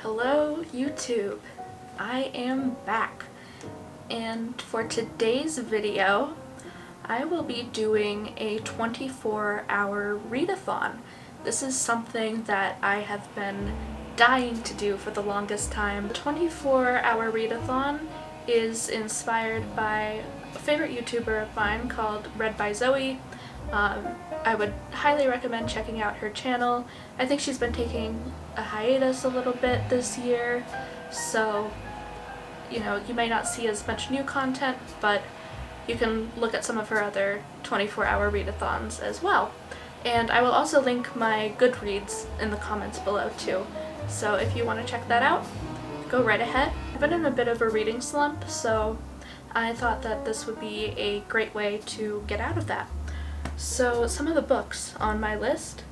Hello YouTube, I am back, and for today's video I will be doing a 24-hour read-a-thon. This is something that I have been dying to do for the longest time. The 24-hour read-a-thon is inspired by a favorite YouTuber of mine called Read by Zoe. I would highly recommend checking out her channel. I think she's been taking a hiatus a little bit this year, so you may not see as much new content, but you can look at some of her other 24-hour read-a-thons as well. And I will also link my Goodreads in the comments below too, so if you want to check that out, go right ahead. I've been in a bit of a reading slump, so I thought that this would be a great way to get out of that. So some of the books on my list: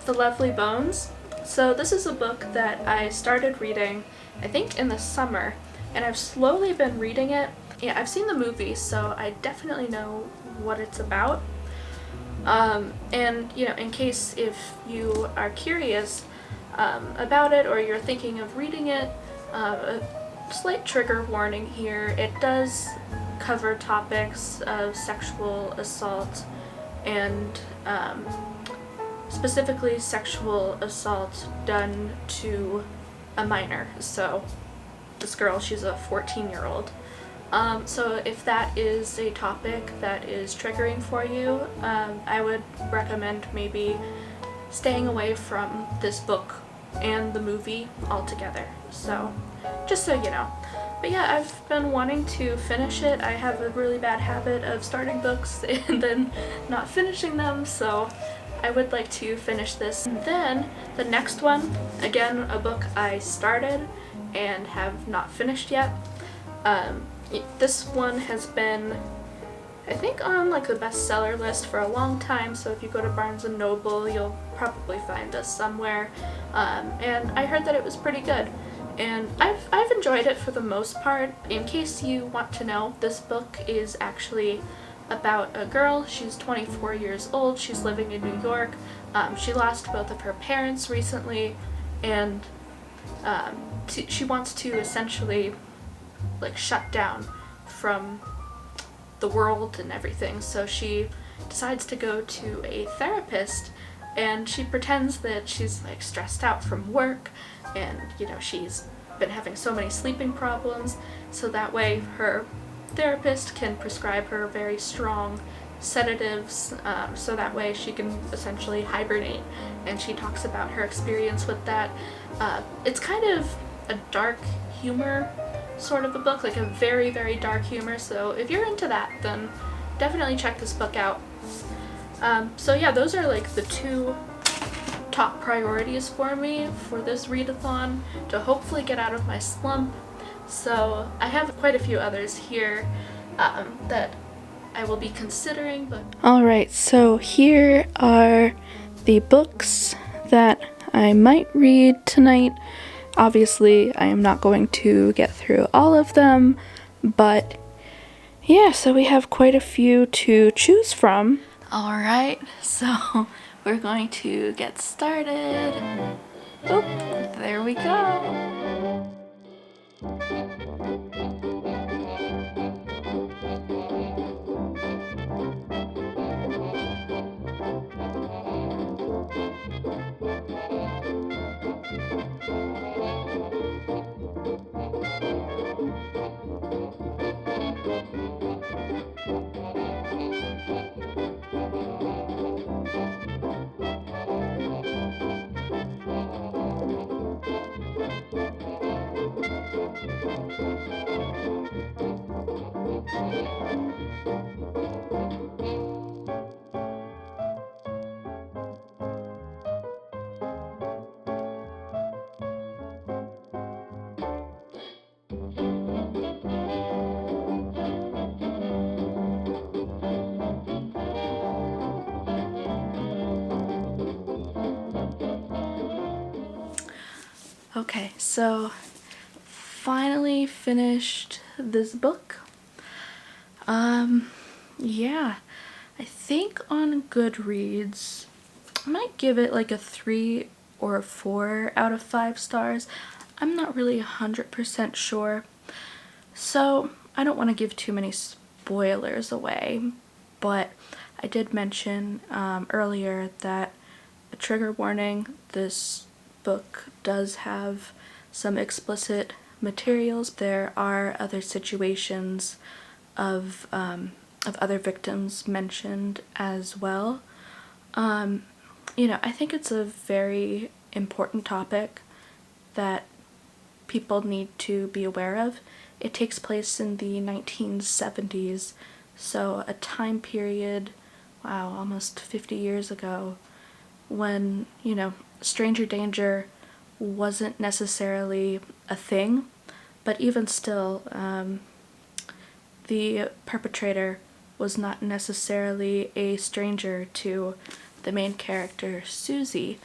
The Lovely Bones. So this is a book that I started reading, I think in the summer, and I've slowly been reading it. Yeah, I've seen the movie, so I definitely know what it's about. And in case if you are curious about it or you're thinking of reading it, a slight trigger warning here. It does cover topics of sexual assault and specifically sexual assault done to a minor. So this girl, she's a 14-year-old. So if that is a topic that is triggering for you, I would recommend maybe staying away from this book and the movie altogether. So just so you know. But yeah, I've been wanting to finish it. I have a really bad habit of starting books and then not finishing them, so I would like to finish this. And then the next one, again, a book I started and have not finished yet. This one has been, I think, on like the bestseller list for a long time, so if you go to Barnes & Noble, you'll probably find this somewhere. And I heard that it was pretty good. And I've enjoyed it for the most part. In case you want to know, this book is actually about a girl. She's 24 years old. She's living in New York. She lost both of her parents recently, and she wants to essentially like shut down from the world and everything. So she decides to go to a therapist, and she pretends that she's like stressed out from work, and she's been having so many sleeping problems, so that way her therapist can prescribe her very strong sedatives, so that way she can essentially hibernate. And she talks about her experience with that. It's kind of a dark humor sort of a book, like a very, very dark humor, so if you're into that, then definitely check this book out. So yeah, those are like the two top priorities for me for this read-a-thon to hopefully get out of my slump. So I have quite a few others here that I will be considering, but... Alright, so here are the books that I might read tonight. Obviously, I am not going to get through all of them, but yeah, so we have quite a few to choose from. Alright, so we're going to get started. Oh, there we go. Okay, so finally finished this book. Yeah, I think on Goodreads I might give it like a 3 or a 4 out of 5 stars. I'm not really 100% sure, so I don't want to give too many spoilers away, but I did mention earlier that a trigger warning, this book does have some explicit materials. There are other situations of other victims mentioned as well. You know, I think it's a very important topic that people need to be aware of. It takes place in the 1970s, so a time period, wow, almost 50 years ago, when, you know, stranger danger wasn't necessarily a thing, but even still, the perpetrator was not necessarily a stranger to the main character, Susie.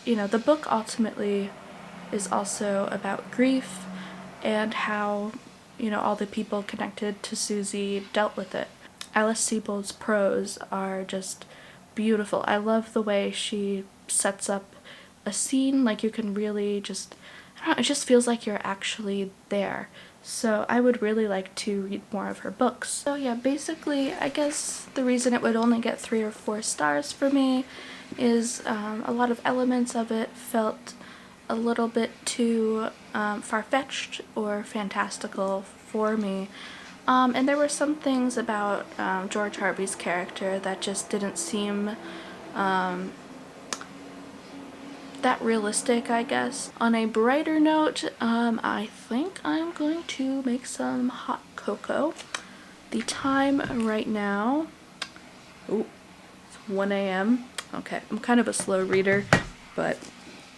You know, the book ultimately is also about grief and how, you know, all the people connected to Susie dealt with it. Alice Sebold's prose are just beautiful. I love the way she sets up a scene, like you can really just, I don't know, it just feels like you're actually there. So I would really like to read more of her books. So yeah, basically, I guess the reason it would only get 3 or 4 stars for me is a lot of elements of it felt a little bit too far-fetched or fantastical for me. And there were some things about George Harvey's character that just didn't seem that realistic, I guess. On a brighter note, I think I'm going to make some hot cocoa. The time right now, oh, it's 1 a.m. Okay, I'm kind of a slow reader, but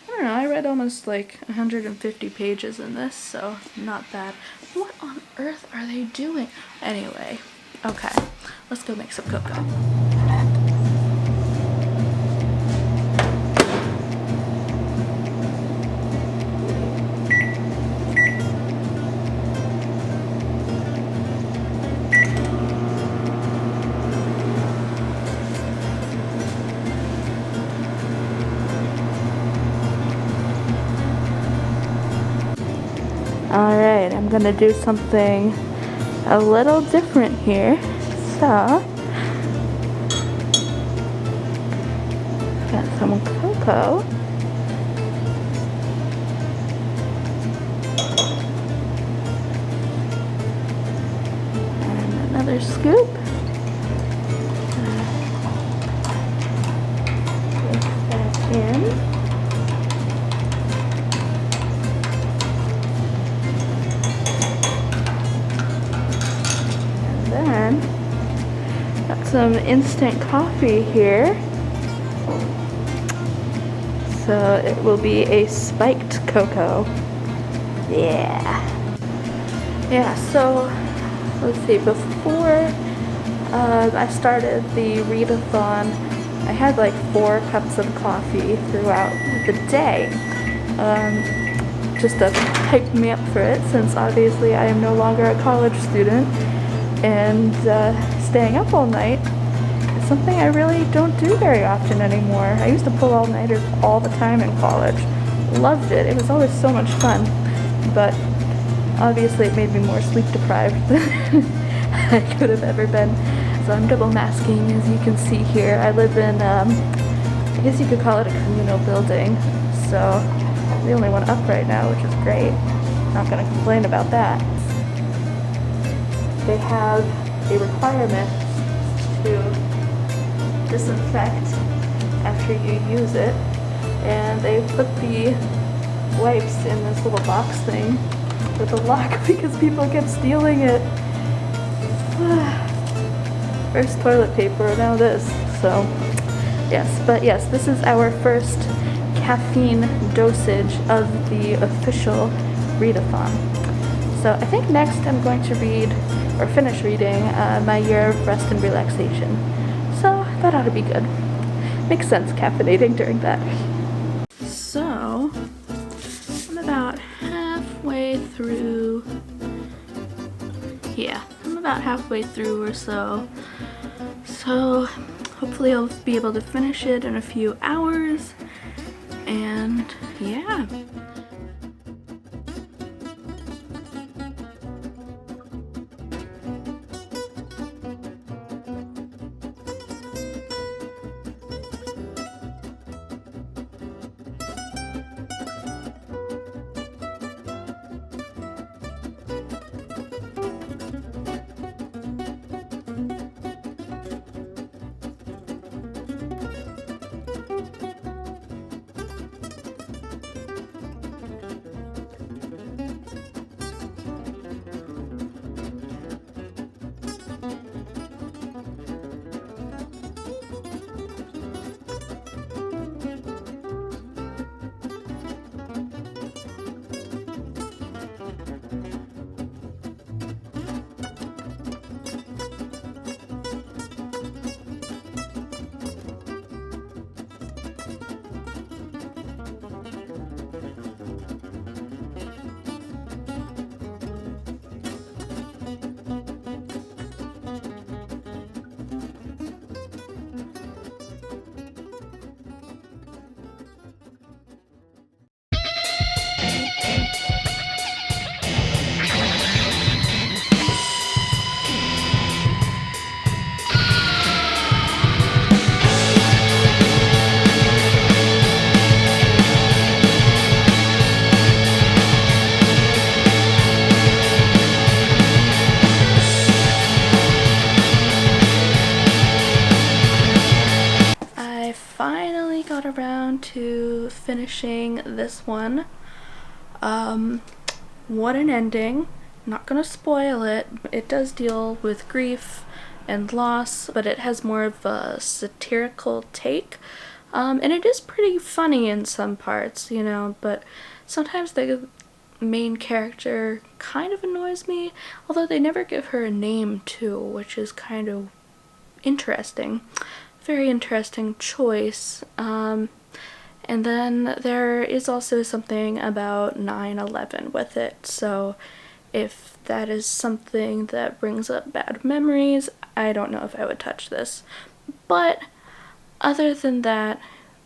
I don't know, I read almost like 150 pages in this, so not bad. What on earth are they doing? Anyway, okay, let's go make some cocoa. Alright, I'm gonna do something a little different here. So, got some cocoa. And another scoop. Place that in. Got some instant coffee here. So it will be a spiked cocoa. Yeah. Yeah, so let's see, before I started the Read-A-Thon, I had like 4 cups of coffee throughout the day. Just to hype me up for it, since obviously I am no longer a college student, and staying up all night is something I really don't do very often anymore. I used to pull all-nighters all the time in college. Loved it. It was always so much fun, but obviously it made me more sleep deprived than I could have ever been. So I'm double masking, as you can see here. I live in, I guess you could call it a communal building, so I'm the only one up right now, which is great. Not gonna complain about that. They have a requirement to disinfect after you use it, and they put the wipes in this little box thing with a lock because people kept stealing it. First toilet paper, now this. So yes, but yes, this is our first caffeine dosage of the official Read-A-Thon. So I think next I'm going to read, or finish reading, My Year of Rest and Relaxation. So that ought to be good. Makes sense caffeinating during that. So I'm about halfway through. Yeah, I'm about halfway through or so. So hopefully I'll be able to finish it in a few hours. And yeah. around to finishing this one. What an ending. Not gonna spoil it. It does deal with grief and loss, but it has more of a satirical take. And it is pretty funny in some parts, you know, but sometimes the main character kind of annoys me, although they never give her a name too, which is kind of interesting. Very interesting choice. And then there is also something about 9/11 with it, so if that is something that brings up bad memories, I don't know if I would touch this. But other than that,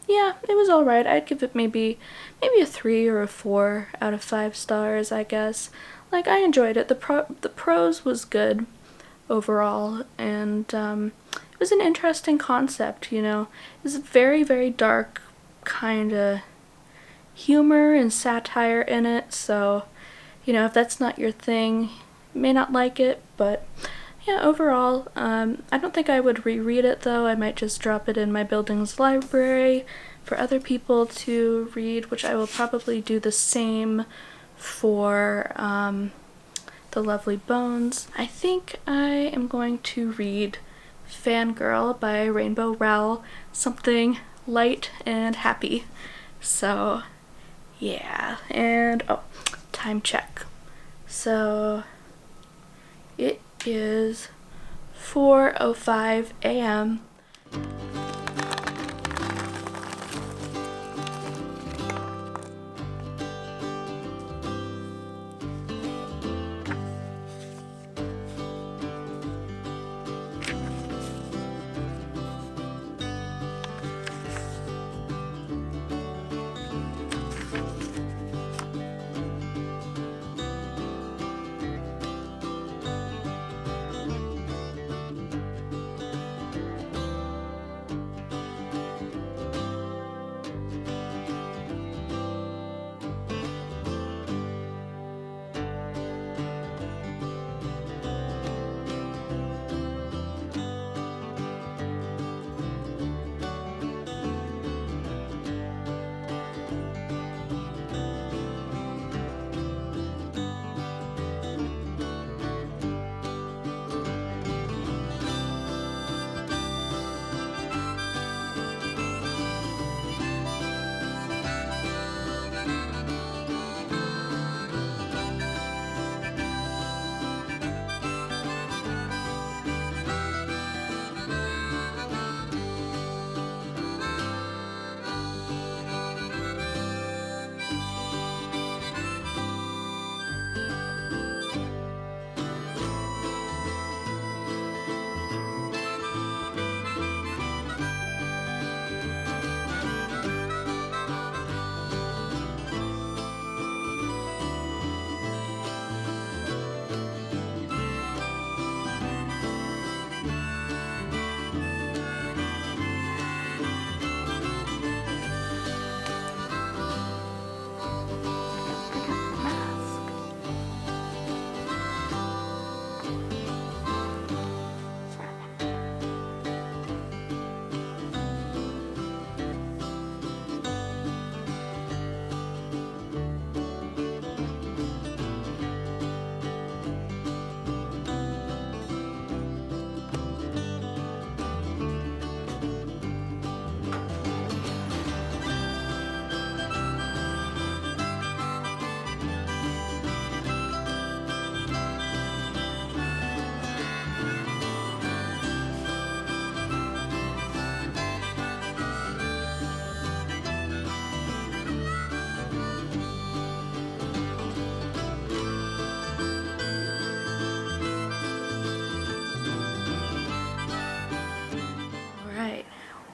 yeah, it was alright. I'd give it maybe a 3 or a 4 out of 5 stars, I guess. Like, I enjoyed it. The prose was good overall, and it was an interesting concept, you know. It was very, very dark kind of humor and satire in it, so, you know, if that's not your thing, you may not like it, but yeah, overall, I don't think I would reread it though. I might just drop it in my building's library for other people to read, which I will probably do the same for The Lovely Bones. I think I am going to read Fangirl by Rainbow Rowell, something light and happy. So yeah, and oh, time check. So it is 4:05 a.m.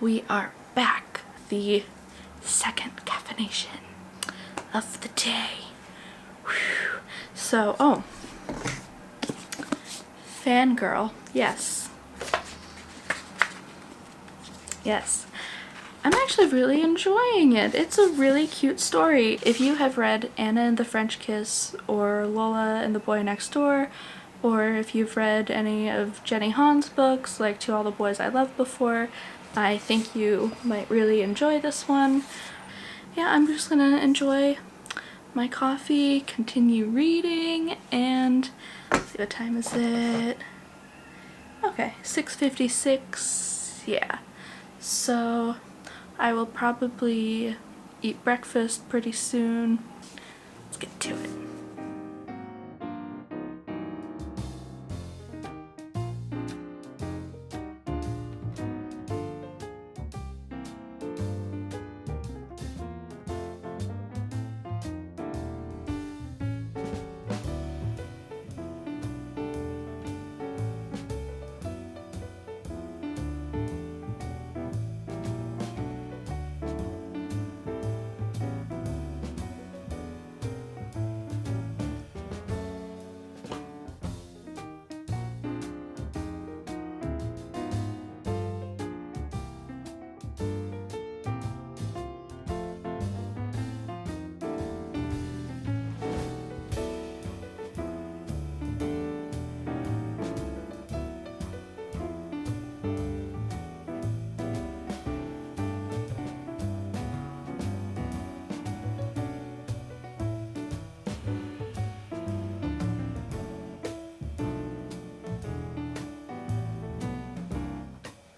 We are back. The second caffeination of the day. Whew. So, oh, Fangirl, yes. Yes. I'm actually really enjoying it. It's a really cute story. If you have read Anna and the French Kiss or Lola and the Boy Next Door, or if you've read any of Jenny Han's books, like To All the Boys I Loved Before, I think you might really enjoy this one. Yeah, I'm just gonna enjoy my coffee, continue reading, and let's see, what time is it? Okay, 6:56. Yeah, so I will probably eat breakfast pretty soon. Let's get to it.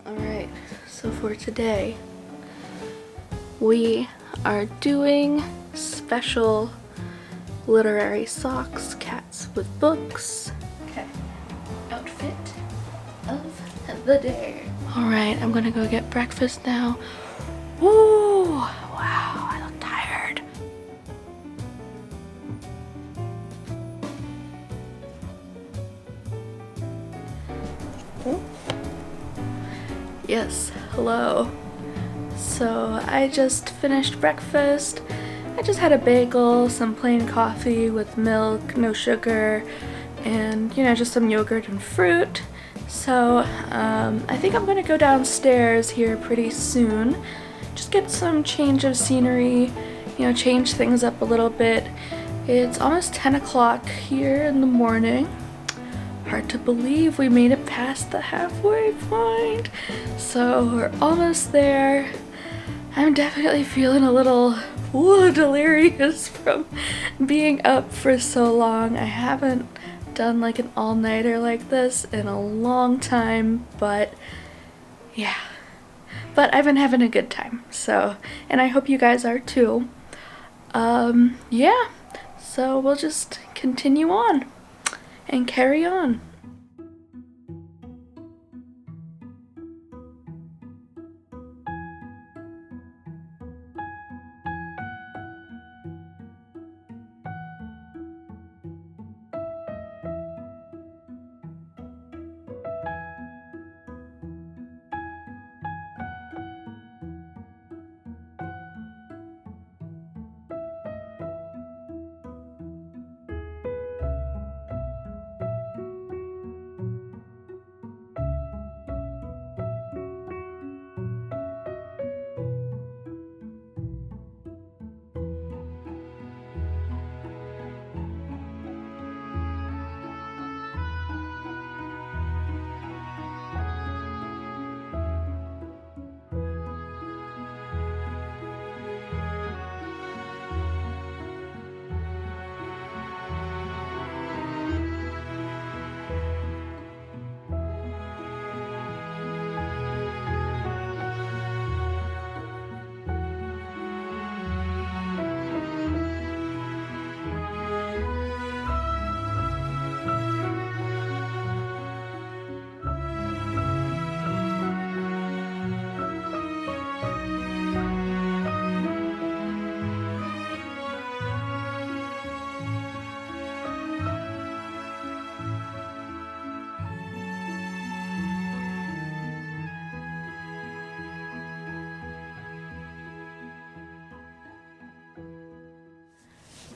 Alright, so for today, we are doing special literary socks, cats with books. Okay, outfit of the day. Alright, I'm gonna go get breakfast now. Woo! Wow, I look tired. Oh. Yes, hello. So I just finished breakfast. I just had a bagel, some plain coffee with milk, no sugar, and just some yogurt and fruit. So I think I'm gonna go downstairs here pretty soon. Just get some change of scenery, change things up a little bit. It's almost 10 o'clock here in the morning. Hard to believe we made it past the halfway point. So we're almost there. I'm definitely feeling a little delirious from being up for so long. I haven't done like an all-nighter like this in a long time, but yeah. But I've been having a good time, so, and I hope you guys are too. Yeah, so we'll just continue on and carry on.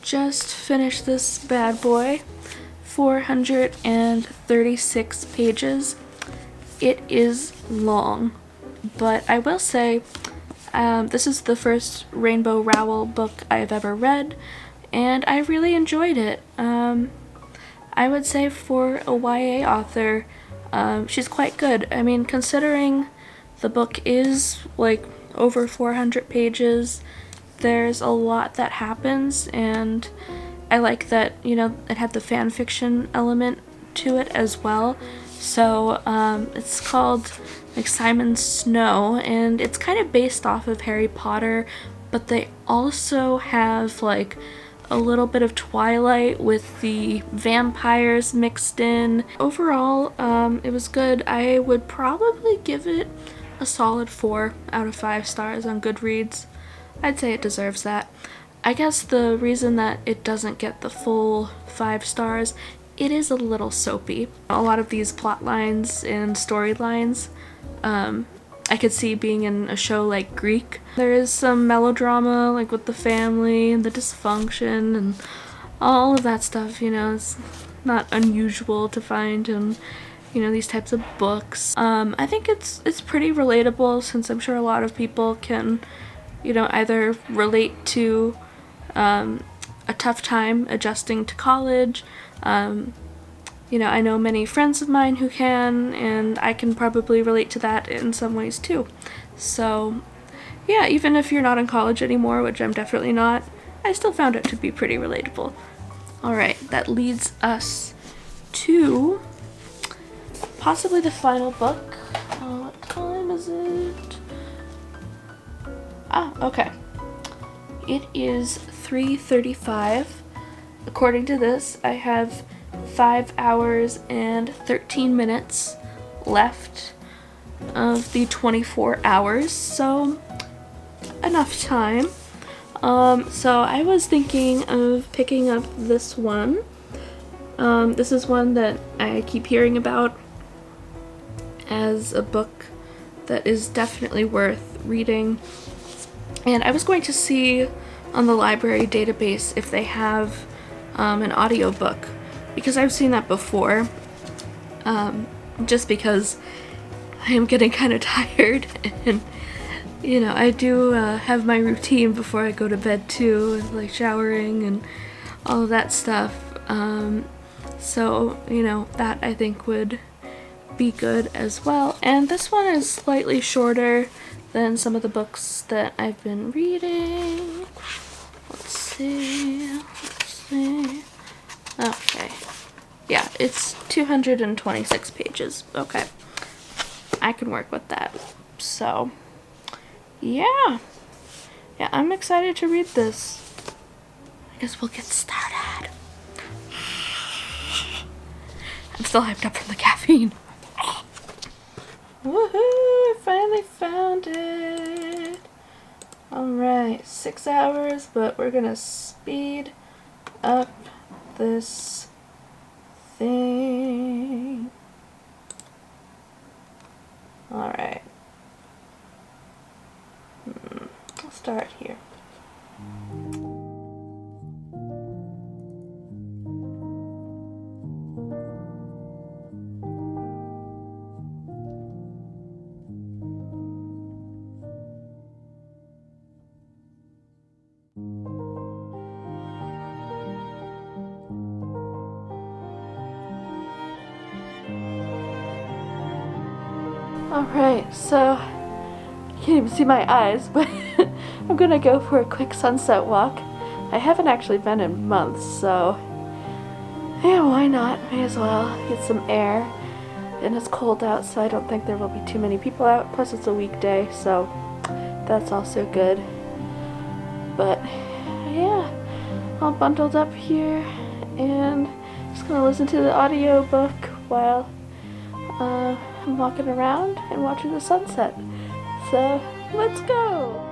Just finished this bad boy. 436 pages. It is long, but I will say this is the first Rainbow Rowell book I've ever read, and I really enjoyed it. I would say for a YA author, she's quite good. I mean, considering The book is like over 400 pages. There's a lot that happens, and I like that, you know, it had the fan fiction element to it as well. So it's called like Simon Snow, and it's kind of based off of Harry Potter, but they also have like a little bit of Twilight with the vampires mixed in. Overall, it was good. I would probably give it a solid 4 out of 5 stars on Goodreads. I'd say it deserves that. I guess the reason that it doesn't get the full 5 stars, it is a little soapy. A lot of these plot lines and storylines, I could see being in a show like Greek. There is some melodrama, like with the family and the dysfunction and all of that stuff, you know. It's not unusual to find in, you know, these types of books. I think it's pretty relatable, since I'm sure a lot of people can, you know, either relate to a tough time adjusting to college. You know, I know many friends of mine who can, and I can probably relate to that in some ways too. So yeah, even if you're not in college anymore, which I'm definitely not, I still found it to be pretty relatable. Alright, that leads us to possibly the final book. What time is it? Ah, okay. It is 3:35. According to this, I have 5 hours and 13 minutes left of the 24 hours, so enough time. So I was thinking of picking up this one. This is one that I keep hearing about as a book that is definitely worth reading. And I was going to see on the library database if they have an audiobook, because I've seen that before, just because I am getting kind of tired, and you know, I do have my routine before I go to bed too, like showering and all of that stuff. So, you know, that I think would be good as well. And this one is slightly shorter than some of the books that I've been reading. Let's see. Okay. Yeah, it's 226 pages. Okay. I can work with that. So, yeah. Yeah, I'm excited to read this. I guess we'll get started. I'm still hyped up from the caffeine. Woohoo! I finally found it! Alright, 6 hours, but we're gonna speed up this thing. Alright. I'll start here. Alright, so you can't even see my eyes, but I'm gonna go for a quick sunset walk. I haven't actually been in months, so yeah, why not? May as well get some air. And it's cold out, so I don't think there will be too many people out. Plus it's a weekday, so that's also good. But yeah, all bundled up here and just gonna listen to the audiobook while I'm walking around and watching the sunset. So let's go!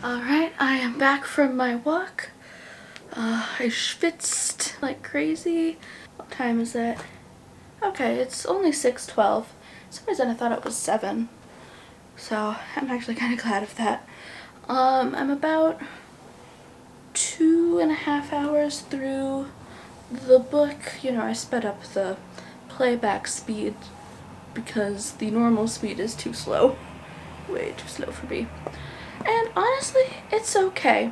Alright, I am back from my walk. I schwitzed like crazy. What time is it? Okay, it's only 6:12. For some reason I thought it was 7. So I'm actually kind of glad of that. I'm about 2.5 hours through the book. You know, I sped up the playback speed because the normal speed is too slow. Way too slow for me. And honestly, it's okay.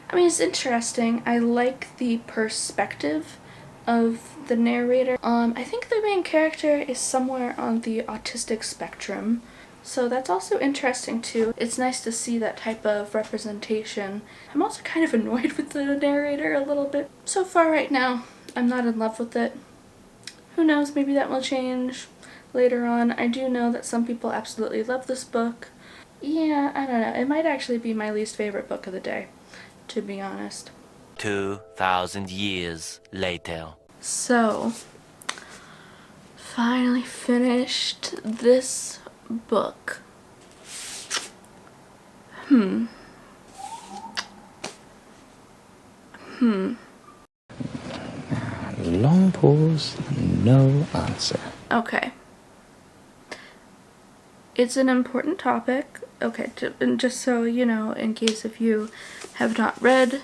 I mean, it's interesting. I like the perspective of the narrator. I think the main character is somewhere on the autistic spectrum, so that's also interesting too. It's nice to see that type of representation. I'm also kind of annoyed with the narrator a little bit. So far right now, I'm not in love with it. Who knows, maybe that will change later on. I do know that some people absolutely love this book. Yeah, I don't know. It might actually be my least favorite book of the day, to be honest. 2,000 years later. So, finally finished this book. Long pause, no answer. Okay. It's an important topic. Okay, and just so you know, in case if you have not read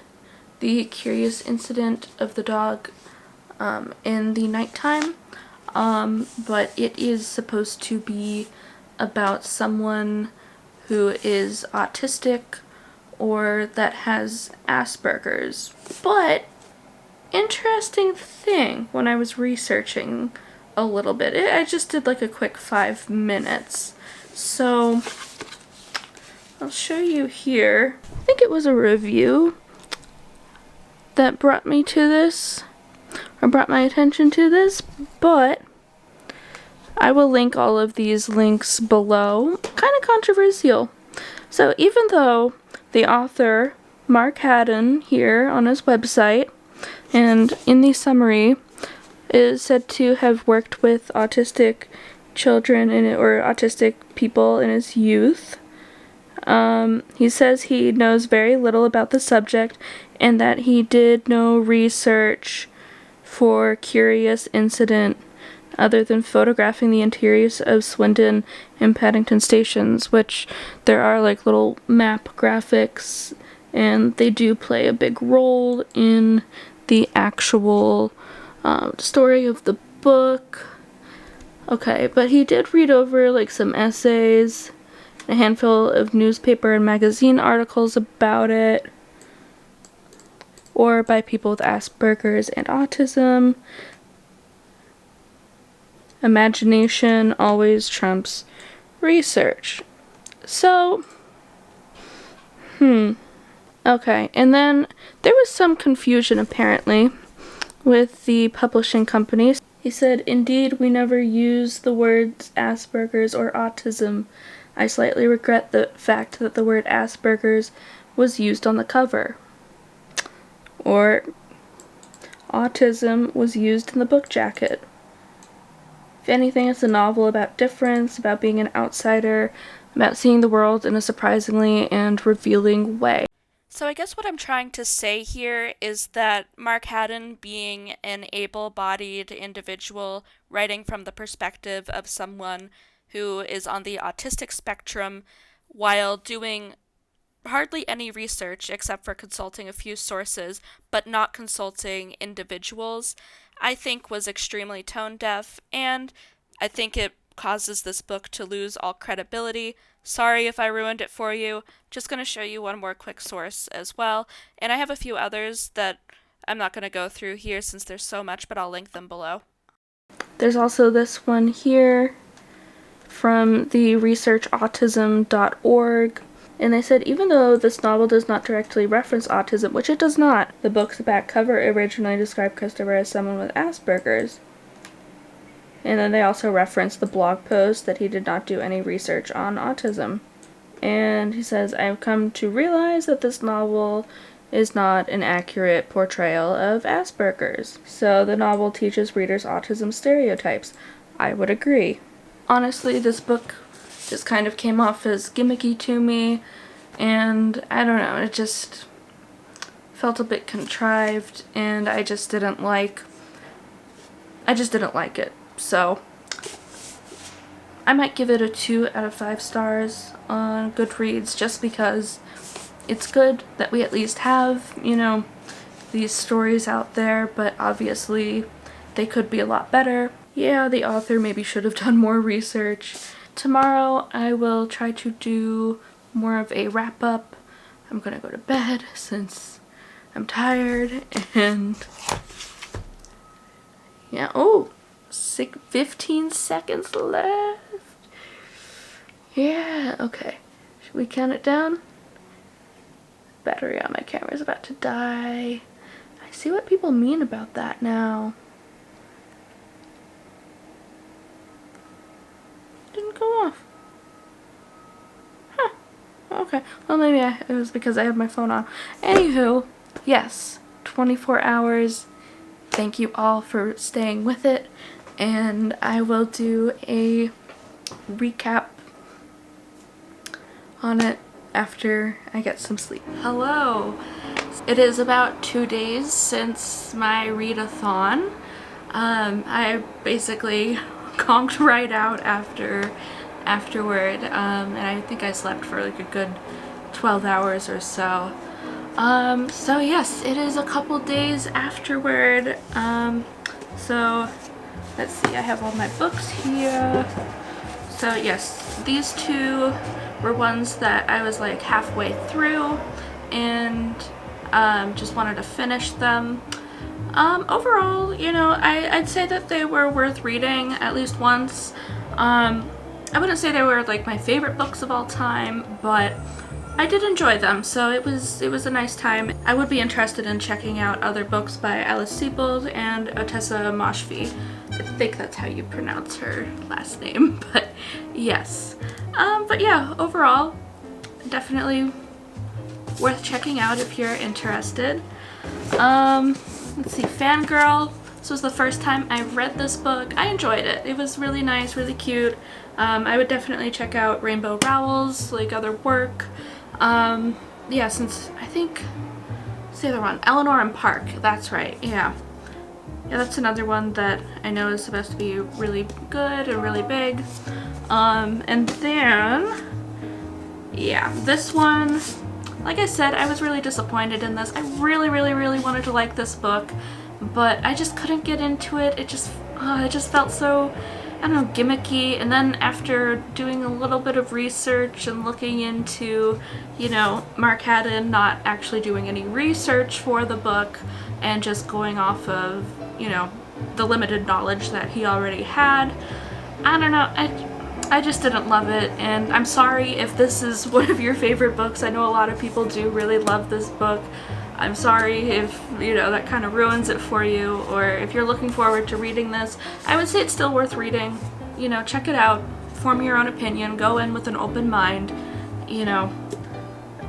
The Curious Incident of the Dog in the Nighttime, but it is supposed to be about someone who is autistic or that has Asperger's. But interesting thing, when I was researching a little bit, I just did like a quick 5 minutes. So I'll show you here. I think it was a review that brought me to this, or brought my attention to this, but I will link all of these links below. Kind of controversial. So even though the author, Mark Haddon, here on his website, and in the summary, is said to have worked with autistic children or autistic people in his youth. He says he knows very little about the subject and that he did no research for Curious Incident other than photographing the interiors of Swindon and Paddington stations, which there are like little map graphics and they do play a big role in the actual story of the book. Okay, but he did read over like some essays, a handful of newspaper and magazine articles about it, or by people with Asperger's and autism. Imagination always trumps research. So, okay, and then there was some confusion apparently with the publishing company. He said, "Indeed, we never use the words Asperger's or autism. I slightly regret the fact that the word Asperger's was used on the cover." Or, autism was used in the book jacket. If anything, it's a novel about difference, about being an outsider, about seeing the world in a surprisingly and revealing way. So I guess what I'm trying to say here is that Mark Haddon, being an able-bodied individual writing from the perspective of someone who is on the autistic spectrum, while doing hardly any research except for consulting a few sources, but not consulting individuals, I think was extremely tone deaf, and I think it causes this book to lose all credibility. Sorry if I ruined it for you. Just going to show you one more quick source as well, and I have a few others that I'm not going to go through here since there's so much, but I'll link them below. There's also this one here from the researchautism.org. And they said, even though this novel does not directly reference autism, which it does not, the book's back cover originally described Christopher as someone with Asperger's. And then they also referenced the blog post that he did not do any research on autism. And he says, "I have come to realize that this novel is not an accurate portrayal of Asperger's. So the novel teaches readers autism stereotypes." I would agree. Honestly, this book just kind of came off as gimmicky to me, and I don't know, it just felt a bit contrived, and I just didn't like it. So I might give it a 2 out of 5 stars on Goodreads, just because it's good that we at least have, you know, these stories out there, but obviously they could be a lot better. Yeah, the author maybe should have done more research. Tomorrow I will try to do more of a wrap-up. I'm gonna go to bed since I'm tired, and yeah, oh, 15 seconds left. Yeah, okay. Should we count it down? Battery on my camera is about to die. I see what people mean about that now. Didn't go off. Huh. Okay. Well, maybe it was because I have my phone on. Anywho, yes, 24 hours. Thank you all for staying with it, and I will do a recap on it after I get some sleep. Hello! It is about 2 days since my read-a-thon. I basically conked right out afterward, and I think I slept for like a good 12 hours or so. So yes, it is a couple days afterward. So let's see, I have all my books here. So yes, these two were ones that I was like halfway through and just wanted to finish them. Overall, you know, I'd say that they were worth reading at least once. I wouldn't say they were like my favorite books of all time, but I did enjoy them, so it was a nice time. I would be interested in checking out other books by Alice Sebold and Ottessa Moshfegh. I think that's how you pronounce her last name, but yes. But yeah, overall, definitely worth checking out if you're interested. Let's see, Fangirl. This was the first time I read this book. I enjoyed it. It was really nice, really cute. I would definitely check out Rainbow Rowell's like other work. Yeah, since I think, what's the other one? Eleanor and Park, that's right, yeah. Yeah, that's another one that I know is supposed to be really good and really big. And then, yeah, this one, like I said, I was really disappointed in this. I really wanted to like this book, but I just couldn't get into it. It just felt so, I don't know, gimmicky. And then after doing a little bit of research and looking into, you know, Mark Haddon not actually doing any research for the book and just going off of, you know, the limited knowledge that he already had, I don't know, I just didn't love it. And I'm sorry if this is one of your favorite books. I know a lot of people do really love this book. I'm sorry if, you know, that kind of ruins it for you, or if you're looking forward to reading this. I would say it's still worth reading. You know, check it out, form your own opinion, go in with an open mind, you know.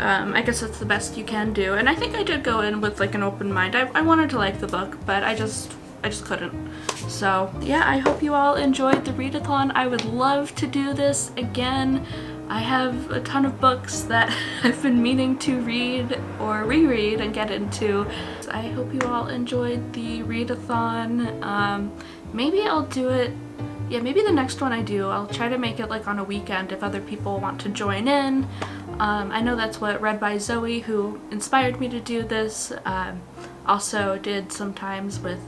I guess that's the best you can do. And I think I did go in with like an open mind. I wanted to like the book, but I just couldn't. So yeah, I hope you all enjoyed the read-a-thon. I would love to do this again. I have a ton of books that I've been meaning to read or reread and get into. So I hope you all enjoyed the read-a-thon. Maybe I'll do it, yeah, maybe the next one I do, I'll try to make it like on a weekend if other people want to join in. I know that's what Read by Zoe, who inspired me to do this, also did sometimes with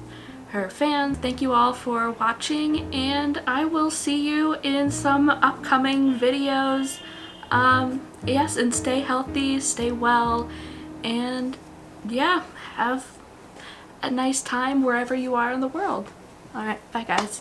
her fans. Thank you all for watching, and I will see you in some upcoming videos. Yes, and stay healthy, stay well, and yeah, have a nice time wherever you are in the world. Alright, bye guys.